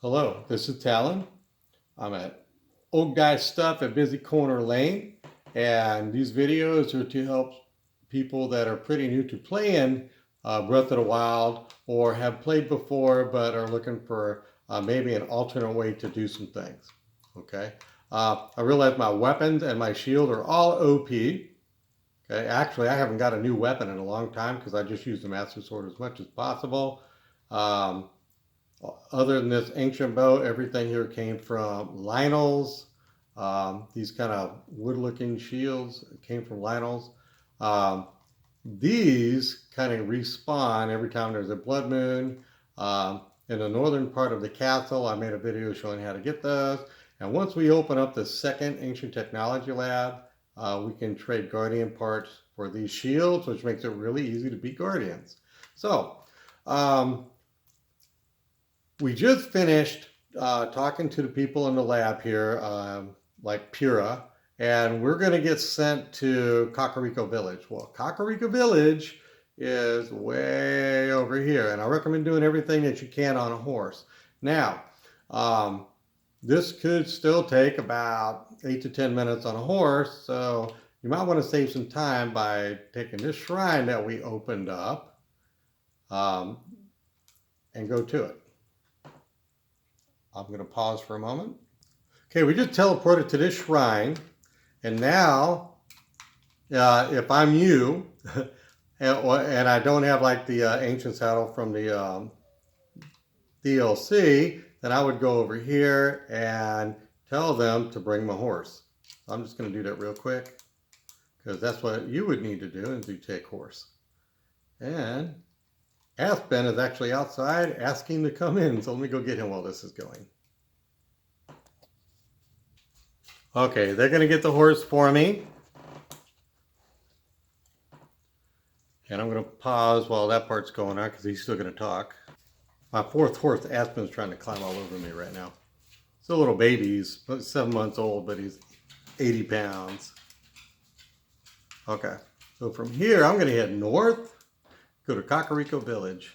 Hello, this is Talon. I'm at Old Guy Stuff at Busy Corner Lane, and these videos are to help people that are pretty new to playing Breath of the Wild or have played before but are looking for maybe an alternate way to do some things. Okay, I realize my weapons and my shield are all OP. Okay, actually, I haven't got a new weapon in a long time because I just use the Master Sword as much as possible. Other than this ancient bow, everything here came from Lionel's. These kind of wood-looking shields came from Lionel's. These kind of respawn every time there's a blood moon. In the northern part of the castle, I made a video showing how to get those. And once we open up the second Ancient Technology Lab, we can trade Guardian parts for these shields, which makes it really easy to beat Guardians. So, we just finished talking to the people in the lab here, like Pura, and we're going to get sent to Kakariko Village. Well, Kakariko Village is way over here, and I recommend doing everything that you can on a horse. Now, this could still take about 8 to 10 minutes on a horse, so you might want to save some time by taking this shrine that we opened up and go to it. I'm going to pause for a moment. Okay, we just teleported to this shrine, and now, if I'm you, and I don't have like the ancient saddle from the DLC, then I would go over here and tell them to bring my horse. I'm just going to do that real quick, because that's what you would need to do, is you take horse. And Aspen is actually outside asking to come in, so let me go get him while this is going. Okay, they're going to get the horse for me. And I'm going to pause while that part's going on because he's still going to talk. My fourth horse, Aspen's trying to climb all over me right now. He's a little baby. He's 7 months old, but he's 80 pounds. Okay, so from here, I'm going to head north. Go to Kakariko Village,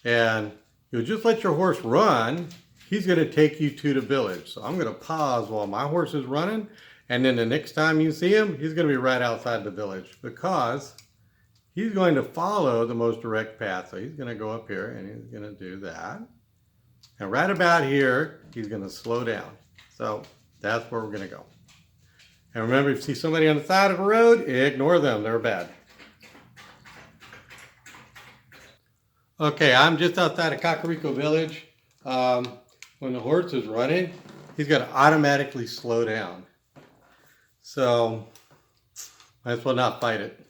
and you'll just let your horse run. He's going to take you to the village. So I'm going to pause while my horse is running, and then the next time you see him, he's going to be right outside the village because he's going to follow the most direct path. So he's going to go up here and he's going to do that. And right about here, he's going to slow down. So that's where we're going to go. And remember, if you see somebody on the side of the road, ignore them. They're bad. Okay, I'm just outside of Kakariko Village. When the horse is running, he's going to automatically slow down. So, might as well not fight it.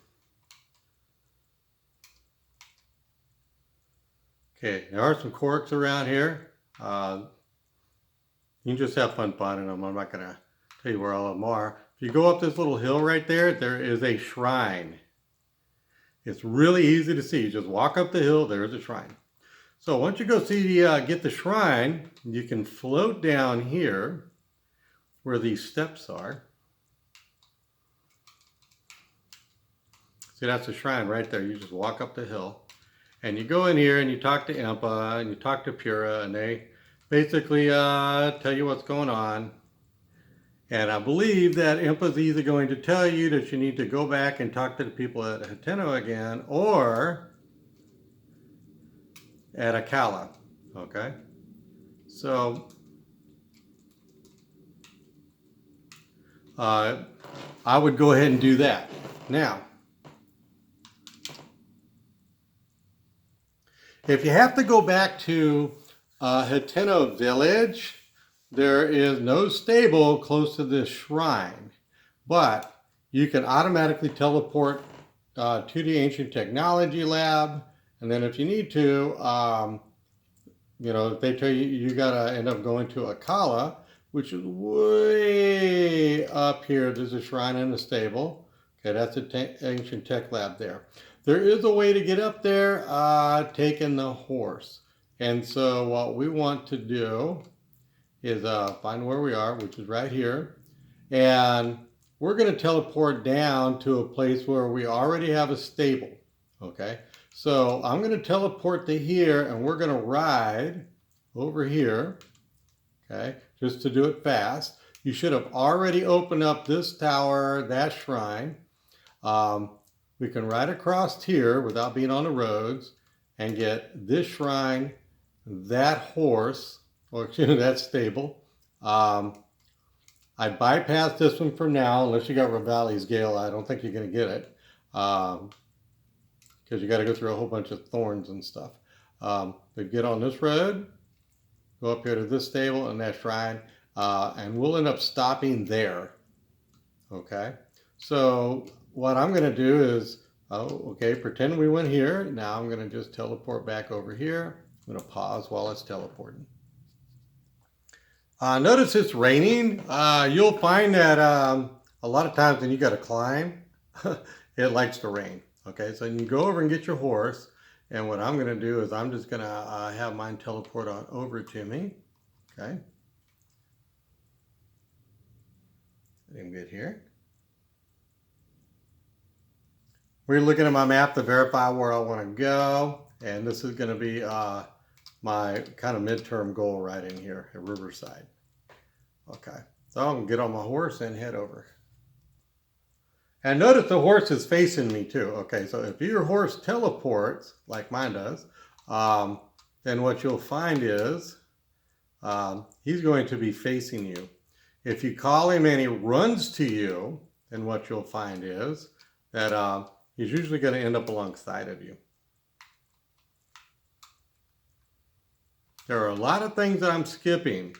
Okay, there are some corks around here. You can just have fun finding them. I'm not going to tell you where all of them are. If you go up this little hill right there, there is a shrine. It's really easy to see. You just walk up the hill, there's a shrine. So once you go see get the shrine, you can float down here where these steps are. See, that's the shrine right there. You just walk up the hill. And you go in here and you talk to Impa and you talk to Pura, and they basically tell you what's going on. And I believe that Impa's either going to tell you that you need to go back and talk to the people at Hateno again, or at Akkala, okay? So, I would go ahead and do that. Now, if you have to go back to Hateno Village, there is no stable close to this shrine, but you can automatically teleport to the Ancient Technology Lab, and then if you need to, you know, if they tell you you gotta end up going to Akkala, which is way up here. There's a shrine and a stable. Okay, that's the Ancient Tech Lab there. There is a way to get up there, taking the horse. And so what we want to do is find where we are, which is right here. And we're going to teleport down to a place where we already have a stable. Okay, so I'm going to teleport to here, and we're going to ride over here, okay, just to do it fast. You should have already opened up this tower, that shrine. We can ride across here without being on the roads and get this shrine, that horse, or excuse me, that stable. I bypassed this one for now, unless you got Revali's Gale. I don't think you're going to get it. Because you got to go through a whole bunch of thorns and stuff. But get on this road, go up here to this stable and that shrine, and we'll end up stopping there. Okay, so what I'm going to do is, pretend we went here. Now I'm going to just teleport back over here. I'm going to pause while it's teleporting. Notice it's raining. You'll find that a lot of times when you got to climb, it likes to rain. Okay, so you can go over and get your horse. And what I'm going to do is I'm just going to have mine teleport on over to me. Okay. Let him get here. We're looking at my map to verify where I want to go. And this is going to be my kind of midterm goal right in here at Riverside. Okay, so I'm going to get on my horse and head over. And notice the horse is facing me too. Okay, so if your horse teleports, like mine does, then what you'll find is he's going to be facing you. If you call him and he runs to you, then what you'll find is that he's usually going to end up alongside of you. There are a lot of things that I'm skipping,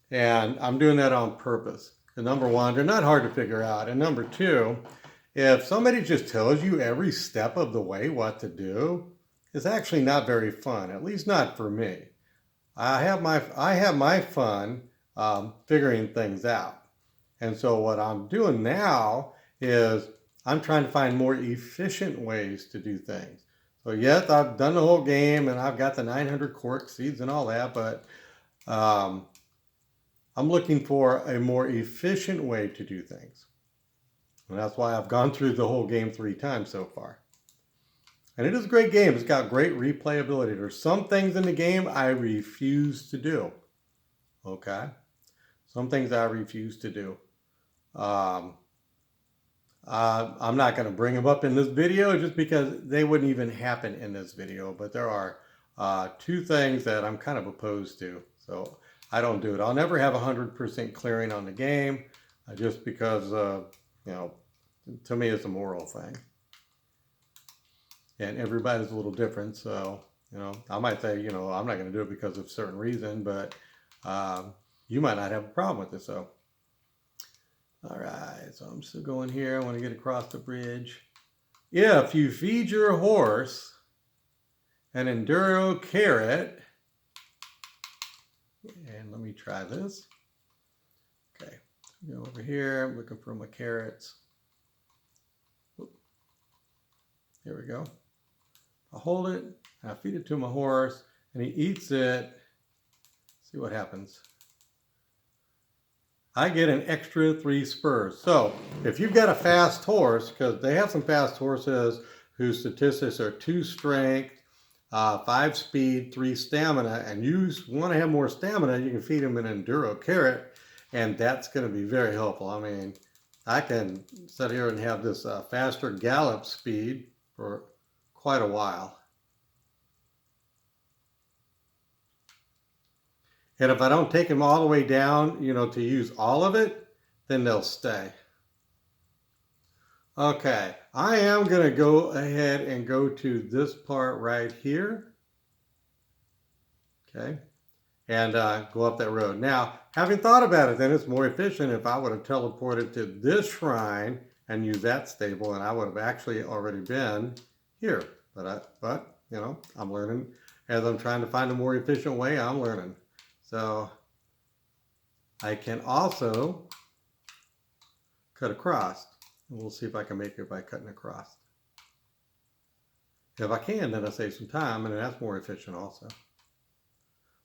and I'm doing that on purpose. And number one, they're not hard to figure out. And number two, if somebody just tells you every step of the way what to do, it's actually not very fun, at least not for me. I have my fun figuring things out. And so what I'm doing now is I'm trying to find more efficient ways to do things. So yes, I've done the whole game and I've got the 900 cork seeds and all that, but I'm looking for a more efficient way to do things. And that's why I've gone through the whole game 3 times so far. And it is a great game. It's got great replayability. There's some things in the game I refuse to do. Okay? Some things I refuse to do. I'm not going to bring them up in this video just because they wouldn't even happen in this video. But there are 2 things that I'm kind of opposed to. So I don't do it. I'll never have 100% clearing on the game just because, you know, to me it's a moral thing. And everybody's a little different. So, you know, I might say, you know, I'm not going to do it because of a certain reason, but you might not have a problem with it. So, all right. So I'm still going here. I want to get across the bridge. If you feed your horse an enduro carrot, and let me try this. Okay, go over here. I'm looking for my carrots. Oop. Here we go. I hold it, I feed it to my horse, and he eats it. See what happens. I get an extra 3 spurs. So if you've got a fast horse, because they have some fast horses whose statistics are 2 strength, 5 speed, 3 stamina, and you want to have more stamina, you can feed them an enduro carrot, and that's going to be very helpful. I mean, I can sit here and have this faster gallop speed for quite a while. And if I don't take them all the way down, you know, to use all of it, then they'll stay. Okay, I am going to go ahead and go to this part right here. Okay, and go up that road. Now, having thought about it, then it's more efficient if I would have teleported to this shrine and used that stable, and I would have actually already been here. But you know, I'm learning as I'm trying to find a more efficient way. I'm learning. So I can also cut across. We'll see if I can make it by cutting across. If I can, then I save some time, and that's more efficient also.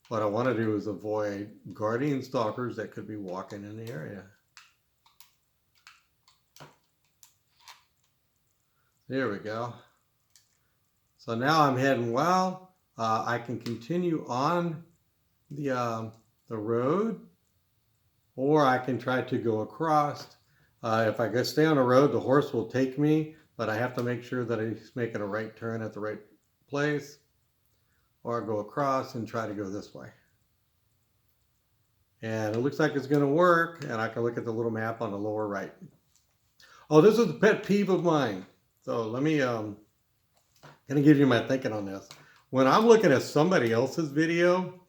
What I want to do is avoid guardian stalkers that could be walking in the area. There we go. So now I'm heading, well, I can continue on the road, or I can try to go across. If I stay on the road, the horse will take me, but I have to make sure that he's making a right turn at the right place, or I go across and try to go this way. And it looks like it's going to work, and I can look at the little map on the lower right. Oh, this is a pet peeve of mine. So let me going to give you my thinking on this. When I'm looking at somebody else's video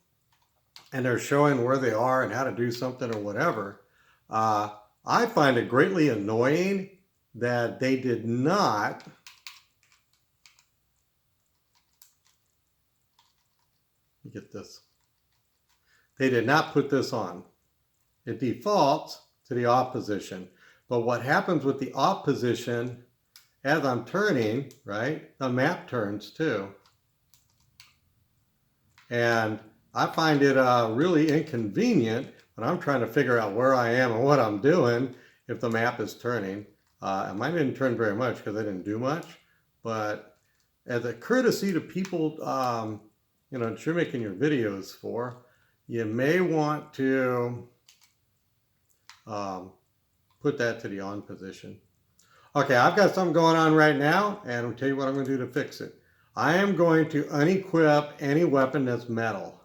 and they're showing where they are and how to do something or whatever, I find it greatly annoying that they did not get this. They did not put this on. It defaults to the off position. But what happens with the off position, as I'm turning, right, the map turns too. And I find it really inconvenient when I'm trying to figure out where I am and what I'm doing if the map is turning. Mine didn't turn very much because I didn't do much. But as a courtesy to people, you know, that you're making your videos for, you may want to put that to the on position. Okay, I've got something going on right now, and I'll tell you what I'm going to do to fix it. I am going to unequip any weapon that's metal.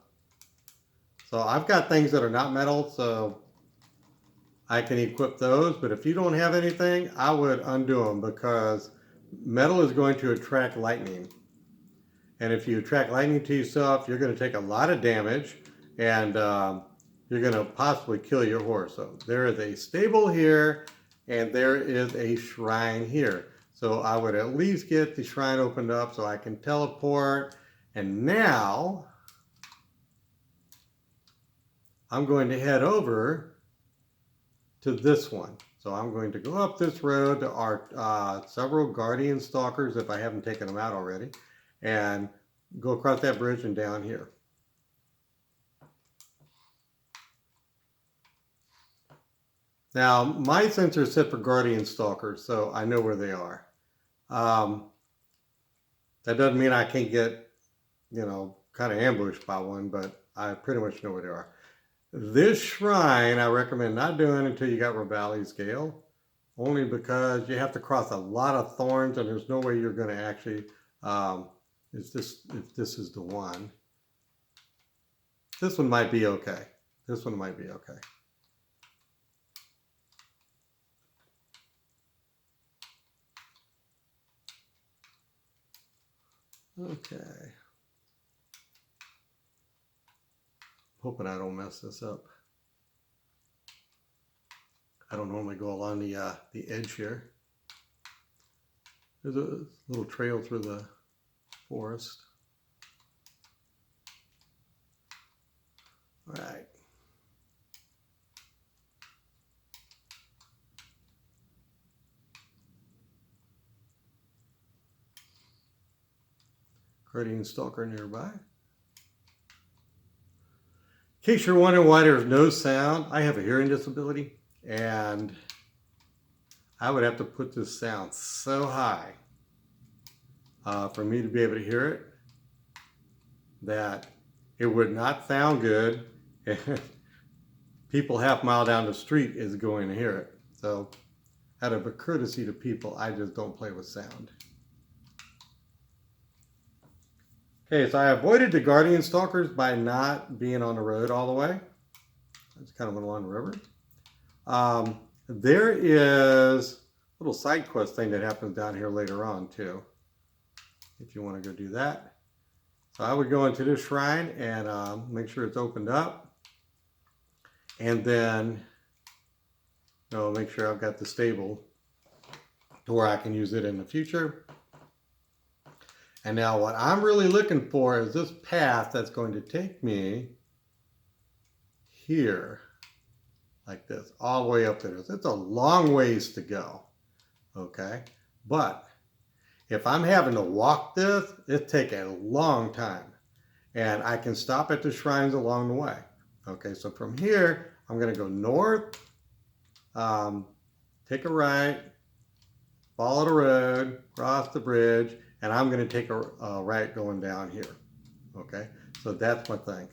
So I've got things that are not metal, so I can equip those. But if you don't have anything, I would undo them, because metal is going to attract lightning. And if you attract lightning to yourself, you're going to take a lot of damage, and you're going to possibly kill your horse. So there is a stable here, and there is a shrine here. So I would at least get the shrine opened up so I can teleport. And now I'm going to head over to this one. So I'm going to go up this road. There are several guardian stalkers, if I haven't taken them out already, and go across that bridge and down here. Now, my sensor is set for guardian stalkers, so I know where they are. That doesn't mean I can't get, you know, kind of ambushed by one, but I pretty much know where they are. This shrine, I recommend not doing until you got Revali scale, only because you have to cross a lot of thorns, and there's no way you're going to actually, if this is the one. This one might be okay. This one might be okay. Okay. Hoping I don't mess this up. I don't normally go along the edge here. There's a little trail through the forest. All right. Guardian stalker nearby. In case you're wondering why there's no sound, I have a hearing disability, and I would have to put this sound so high for me to be able to hear it that it would not sound good if people half a mile down the street is going to hear it. So out of a courtesy to people, I just don't play with sound. Okay, so I avoided the guardian stalkers by not being on the road all the way. I just kind of went along the river. There is a little side quest thing that happens down here later on too, if you want to go do that. So I would go into this shrine and make sure it's opened up, and then make sure I've got the stable to where I can use it in the future. And now what I'm really looking for is this path that's going to take me here, like this, all the way up there. It's a long ways to go, okay? But if I'm having to walk this, it's taking a long time. And I can stop at the shrines along the way. Okay, so from here, I'm going to go north, take a right, follow the road, cross the bridge, and I'm going to take a right going down here. Okay, so that's my thing.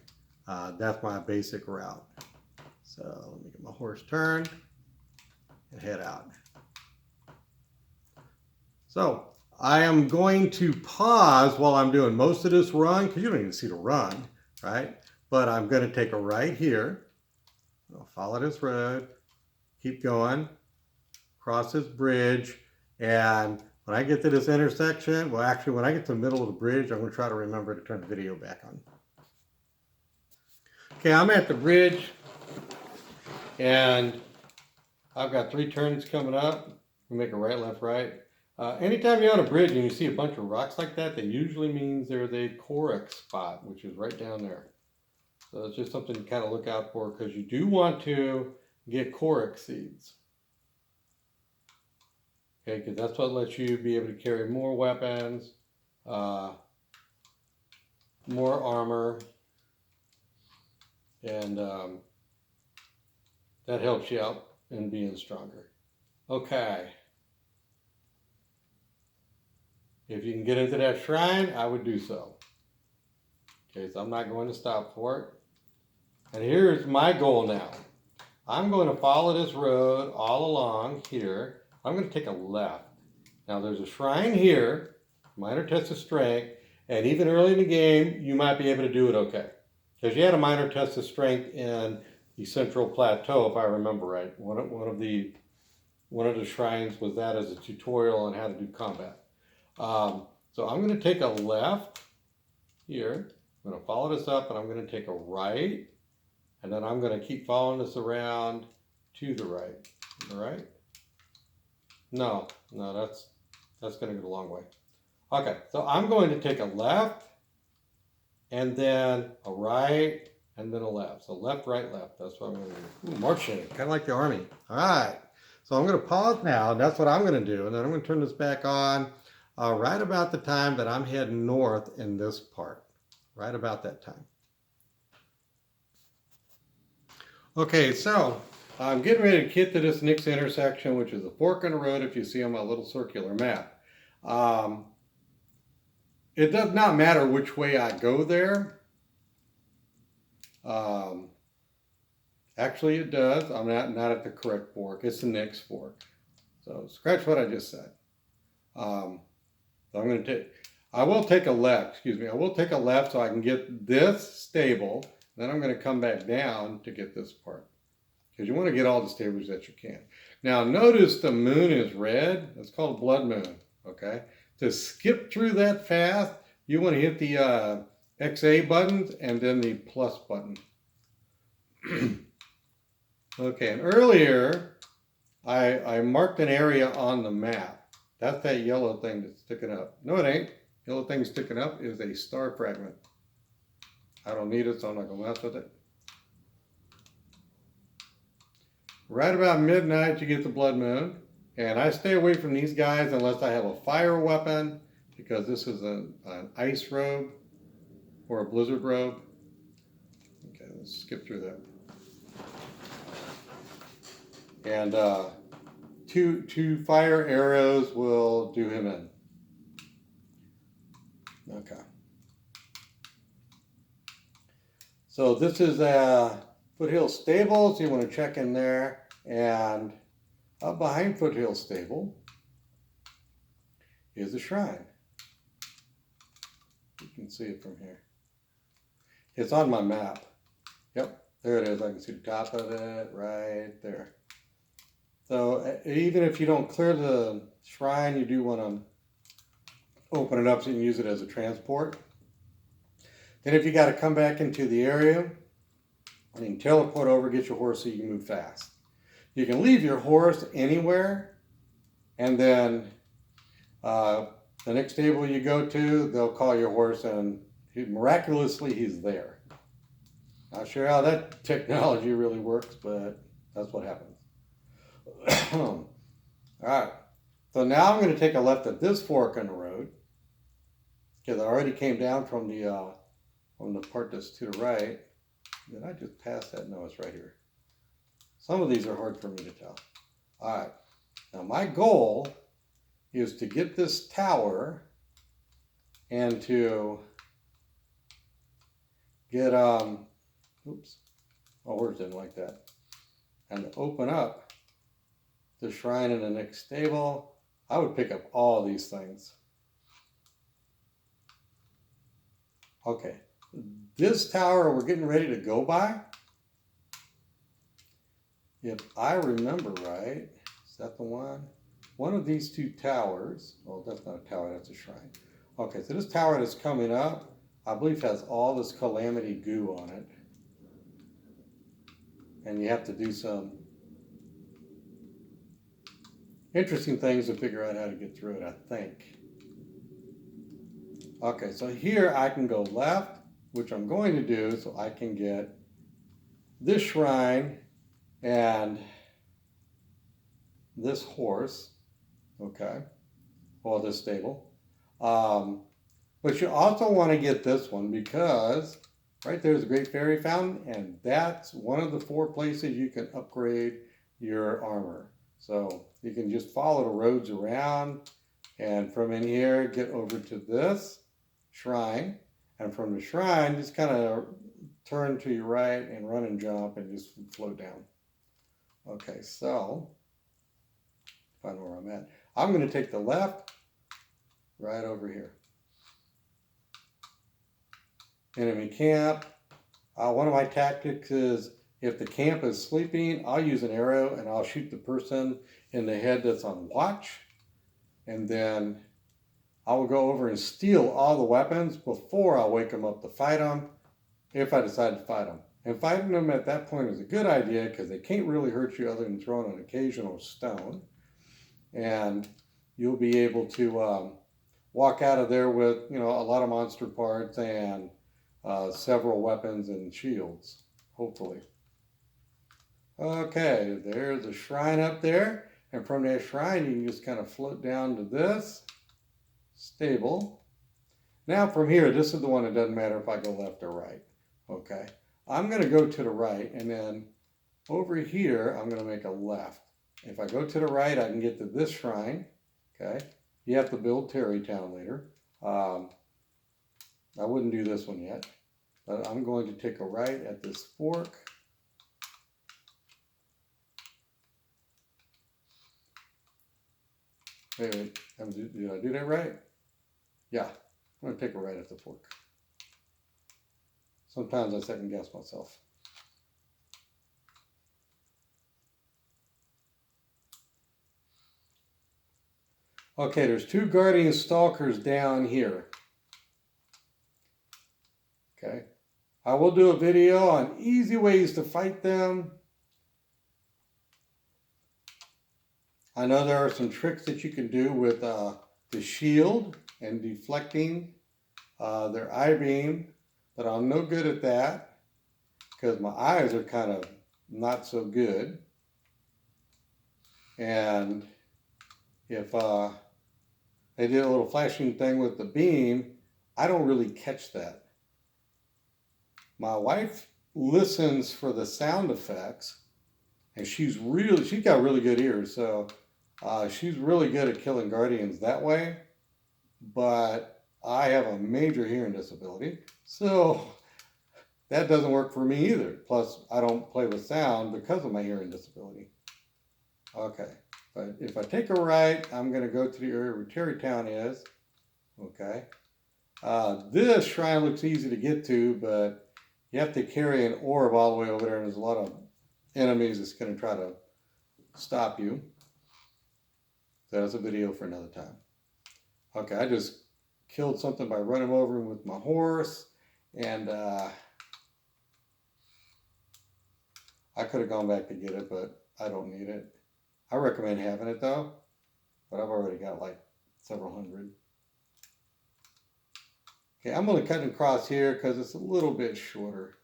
That's my basic route. So let me get my horse turned and head out. So I am going to pause while I'm doing most of this run, because you don't even see the run, right? But I'm going to take a right here. I'll follow this road, keep going, cross this bridge, and when I get to this intersection, well, actually, when I get to the middle of the bridge, I'm going to try to remember to turn the video back on. Okay, I'm at the bridge, and I've got 3 turns coming up. We make a right, left, right. Anytime you're on a bridge and you see a bunch of rocks like that, that usually means there's a Korok spot, which is right down there. So it's just something to kind of look out for, because you do want to get Korok seeds. Okay, because that's what lets you be able to carry more weapons, more armor, and that helps you out in being stronger. Okay. If you can get into that shrine, I would do so. Okay, so I'm not going to stop for it. And here's my goal now. I'm going to follow this road all along here. I'm going to take a left. Now there's a shrine here, minor test of strength, and even early in the game, you might be able to do it okay. Because you had a minor test of strength in the Central Plateau, if I remember right. One of the shrines was that as a tutorial on how to do combat. So I'm going to take a left here. I'm going to follow this up, and I'm going to take a right, and then I'm going to keep following this around to the right. All right? No, that's going to go the long way. Okay, so I'm going to take a left, and then a right, and then a left. So left, right, left. That's what I'm going to do. Ooh, marching, kind of like the army. All right. So I'm going to pause now, and that's what I'm going to do. And then I'm going to turn this back on right about the time that I'm heading north in this part. Right about that time. Okay, so I'm getting ready to get to this next intersection, which is a fork in the road, if you see on my little circular map. It does not matter which way I go there. Actually, it does. I'm not at the correct fork. It's the next fork. So scratch what I just said. So I'm going to take, I will take a left, excuse me. I will take a left so I can get this stable. Then I'm going to come back down to get this part. Because you want to get all the stables that you can. Now notice the moon is red. That's called blood moon. Okay. To skip through that fast, you want to hit the XA buttons and then the plus button. Okay, and earlier I marked an area on the map. That's that yellow thing that's sticking up. No, it ain't. Yellow thing sticking up is a star fragment. I don't need it, so I'm not going to mess with it. Right about midnight, you get the blood moon. And I stay away from these guys unless I have a fire weapon, because this is an ice robe or a blizzard robe. Okay, let's skip through that. And two fire arrows will do him in. Okay. So this is Foothill Stable, so you want to check in there. And up behind Foothill Stable is a shrine. You can see it from here. It's on my map. Yep, there it is. I can see the top of it right there. So even if you don't clear the shrine, you do want to open it up so you can use it as a transport. Then if you got to come back into the area, you can teleport over, get your horse so you can move fast. You can leave your horse anywhere, and then the next stable you go to, they'll call your horse, and miraculously he's there. Not sure how that technology really works, but that's what happens. All right, so now I'm going to take a left at this fork in the road, because I already came down from the part that's to the right. Did I just pass that? No, it's right here. Some of these are hard for me to tell. All right, now my goal is to get this tower and to get, oops, my words didn't like that. And to open up the shrine in the next stable, I would pick up all these things. Okay, this tower we're getting ready to go by, if I remember right, is that the one? One of these two towers, well, that's not a tower, that's a shrine. Okay, so this tower that's coming up, I believe has all this calamity goo on it. And you have to do some interesting things to figure out how to get through it, I think. Okay, so here I can go left, which I'm going to do so I can get this shrine and this horse, okay, or this stable. But you also want to get this one because right there's a Great Fairy Fountain, and that's one of the 4 places you can upgrade your armor. So you can just follow the roads around, and from in here get over to this shrine, and from the shrine just kind of turn to your right and run and jump and just float down. Okay, so find where I'm at. I'm going to take the left right over here. Enemy camp. One of my tactics is if the camp is sleeping, I'll use an arrow and I'll shoot the person in the head that's on watch. And then I will go over and steal all the weapons before I wake them up to fight them, if I decide to fight them. And fighting them at that point is a good idea because they can't really hurt you other than throwing an occasional stone. And you'll be able to walk out of there with, a lot of monster parts and several weapons and shields, hopefully. Okay, there's a shrine up there. And from that shrine, you can just kind of float down to this stable. Now from here, this is the one that doesn't matter if I go left or right. Okay, I'm going to go to the right, and then over here, I'm going to make a left. If I go to the right, I can get to this shrine. Okay, you have to build Terrytown later. I wouldn't do this one yet, but I'm going to take a right at this fork. Wait, did I do that right? Yeah, I'm going to take a right at the fork. Sometimes I second guess myself. Okay, there's 2 guardian stalkers down here. Okay, I will do a video on easy ways to fight them. I know there are some tricks that you can do with the shield and deflecting their eye beam, but I'm no good at that because my eyes are kind of not so good. And if they did a little flashing thing with the beam, I don't really catch that. My wife listens for the sound effects, and she's got really good ears, so she's really good at killing guardians that way. But I have a major hearing disability, so that doesn't work for me either. Plus, I don't play with sound because of my hearing disability. Okay, but if I take a right, I'm going to go to the area where Terrytown is. Okay, this shrine looks easy to get to, but you have to carry an orb all the way over there, and there's a lot of enemies that's going to try to stop you. That's a video for another time. Okay, I just killed something by running over him with my horse, and I could have gone back to get it, but I don't need it. I recommend having it though, but I've already got like several hundred. Okay, I'm going to cut across here because it's a little bit shorter.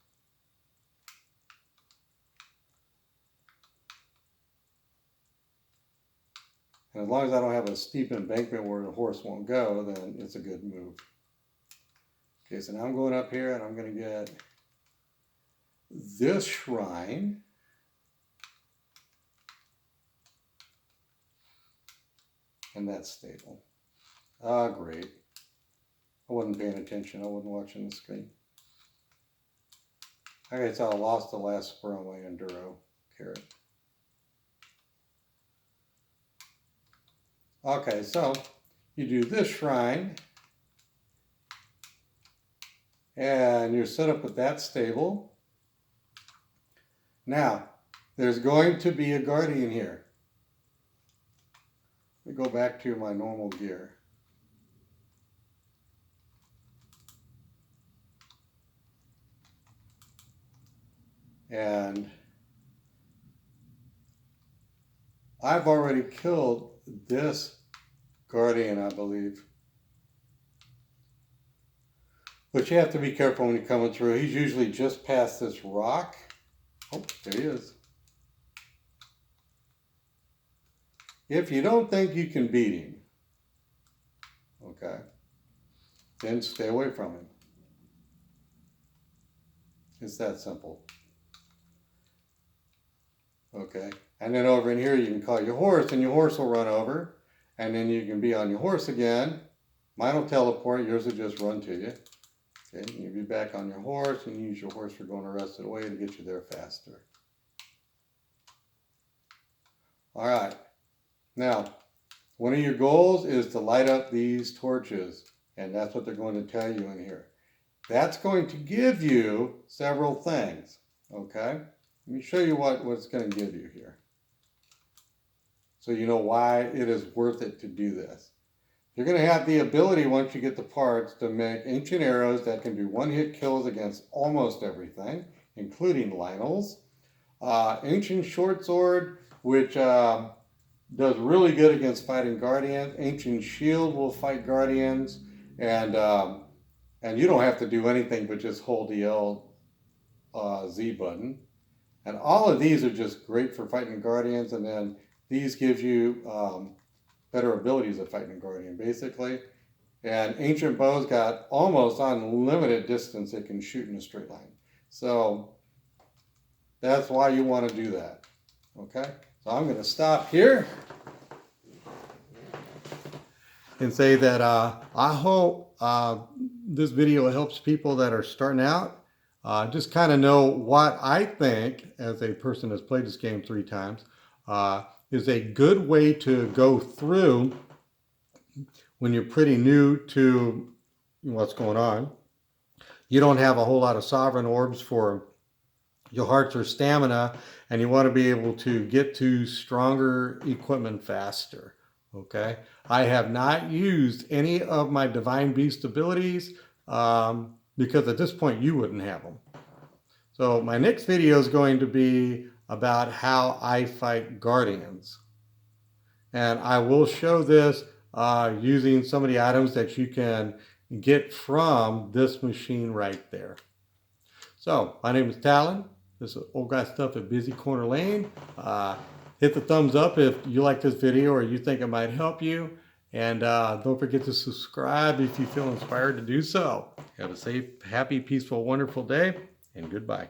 And as long as I don't have a steep embankment where the horse won't go, then it's a good move. Okay, so now I'm going up here and I'm going to get this shrine. And that stable. Ah, great. I wasn't paying attention. I wasn't watching the screen. Okay, so I lost the last spur on my Enduro carrot. Okay, so you do this shrine, and you're set up with that stable. Now, there's going to be a guardian here. Let me go back to my normal gear. And I've already killed this guardian, I believe. But you have to be careful when you're coming through. He's usually just past this rock. Oh, there he is. If you don't think you can beat him, okay, then stay away from him. It's that simple. Okay, and then over in here you can call your horse, and your horse will run over, and then you can be on your horse again. Mine will teleport, yours will just run to you. Okay, you'll be back on your horse, and use your horse for going the rest of the way to get you there faster. All right, now one of your goals is to light up these torches, and that's what they're going to tell you in here. That's going to give you several things, okay? Let me show you what it's going to give you here, so you know why it is worth it to do this. You're going to have the ability, once you get the parts, to make ancient arrows that can do one-hit kills against almost everything, including Lionels. Ancient short sword, which does really good against fighting guardians. Ancient shield will fight guardians, and you don't have to do anything but just hold the Z button. And all of these are just great for fighting guardians, and then these gives you better abilities of fighting a guardian, basically. And ancient bow's got almost unlimited distance it can shoot in a straight line. So that's why you want to do that. Okay, so I'm going to stop here and say that I hope this video helps people that are starting out. Just kind of know what I think, as a person that's played this game 3 times, is a good way to go through when you're pretty new to what's going on. You don't have a whole lot of sovereign orbs for your hearts or stamina, and you want to be able to get to stronger equipment faster. Okay, I have not used any of my Divine Beast abilities because at this point you wouldn't have them. So my next video is going to be about how I fight guardians, and I will show this using some of the items that you can get from this machine right there. So my name is Talon. This is Old Guy Stuff at Busy Corner Lane. Hit the thumbs up if you like this video or you think it might help you. And don't forget to subscribe if you feel inspired to do so. Have a safe, happy, peaceful, wonderful day, and goodbye.